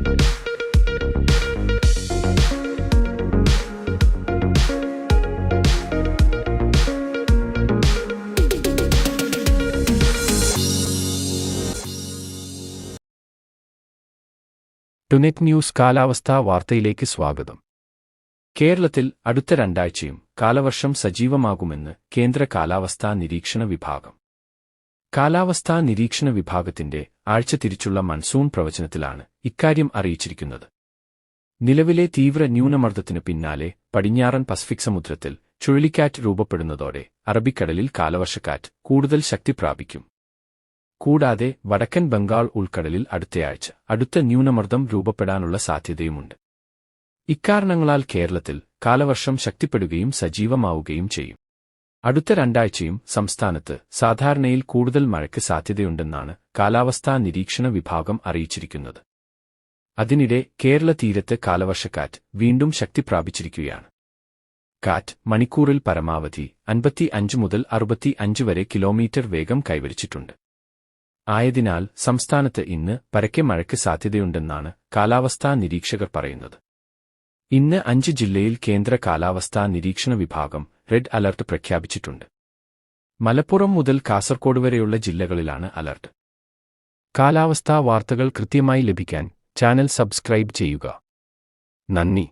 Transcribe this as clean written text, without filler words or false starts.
ടുനെറ്റ് news കാലാവസ്ഥാ വാർത്തയിലേക്ക് സ്വാഗതം. കേരളത്തിൽ അടുത്ത രണ്ടാഴ്ചയും കാലവർഷം സജീവമാകുമെന്ന് കേന്ദ്ര കാലാവസ്ഥാ നിരീക്ഷണ വിഭാഗം. കാലാവസ്ഥാ നിരീക്ഷണ വിഭാഗത്തിന്റെ ആഴ്ച തിരിച്ചുള്ള മൺസൂൺ പ്രവചനത്തിലാണ് ഇക്കാര്യം അറിയിച്ചിരിക്കുന്നത്. നിലവിലെ തീവ്ര ന്യൂനമർദ്ദത്തിനു പിന്നാലെ പടിഞ്ഞാറൻ പസഫിക് സമുദ്രത്തിൽ ചുഴലിക്കാറ്റ് രൂപപ്പെടുന്നതോടെ അറബിക്കടലിൽ കാലവർഷക്കാറ്റ് കൂടുതൽ ശക്തി പ്രാപിക്കും. കൂടാതെ വടക്കൻ ബംഗാൾ ഉൾക്കടലിൽ അടുത്തയാഴ്ച അടുത്ത ന്യൂനമർദ്ദം രൂപപ്പെടാനുള്ള സാധ്യതയുമുണ്ട്. ഇക്കാരണങ്ങളാൽ കേരളത്തിൽ കാലവർഷം ശക്തിപ്പെടുകയും സജീവമാവുകയും ചെയ്യും. അടുത്ത രണ്ടാഴ്ചയും സംസ്ഥാനത്ത് സാധാരണയിൽ കൂടുതൽ മഴയ്ക്ക് സാധ്യതയുണ്ടെന്നാണ് കാലാവസ്ഥാ നിരീക്ഷണ വിഭാഗം അറിയിച്ചിരിക്കുന്നത്. അതിനിടെ കേരള തീരത്ത് കാലവർഷക്കാറ്റ് വീണ്ടും ശക്തി പ്രാപിച്ചിരിക്കുകയാണ്. കാറ്റ് മണിക്കൂറിൽ പരമാവധി 55 മുതൽ 65 വരെ കിലോമീറ്റർ വേഗം കൈവരിച്ചിട്ടുണ്ട്. ആയതിനാൽ സംസ്ഥാനത്ത് ഇന്ന് പരക്കെ മഴയ്ക്ക് സാധ്യതയുണ്ടെന്നാണ് കാലാവസ്ഥാ നിരീക്ഷകർ പറയുന്നത്. ഇന്ന് 5 ജില്ലയിൽ കേന്ദ്ര കാലാവസ്ഥാ നിരീക്ഷണ വിഭാഗം റെഡ് അലർട്ട് പ്രഖ്യാപിച്ചിട്ടുണ്ട്. മലപ്പുറം മുതൽ കാസർകോട് വരെയുള്ള ജില്ലകളിലാണ് അലർട്ട്. കാലാവസ്ഥാ വാർത്തകൾ കൃത്യമായി ലഭിക്കാൻ ചാനൽ സബ്സ്ക്രൈബ് ചെയ്യുക. നന്ദി.